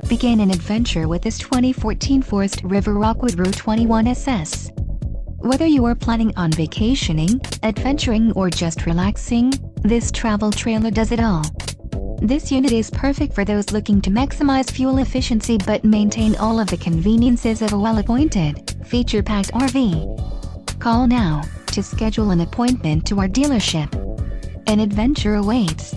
Begin an adventure with this 2014 Forest River Rockwood Route 21 SS. Whether you are planning on vacationing, adventuring or just relaxing, this travel trailer does it all. This unit is perfect for those looking to maximize fuel efficiency but maintain all of the conveniences of a well-appointed, feature-packed RV. Call now to schedule an appointment to our dealership. An adventure awaits.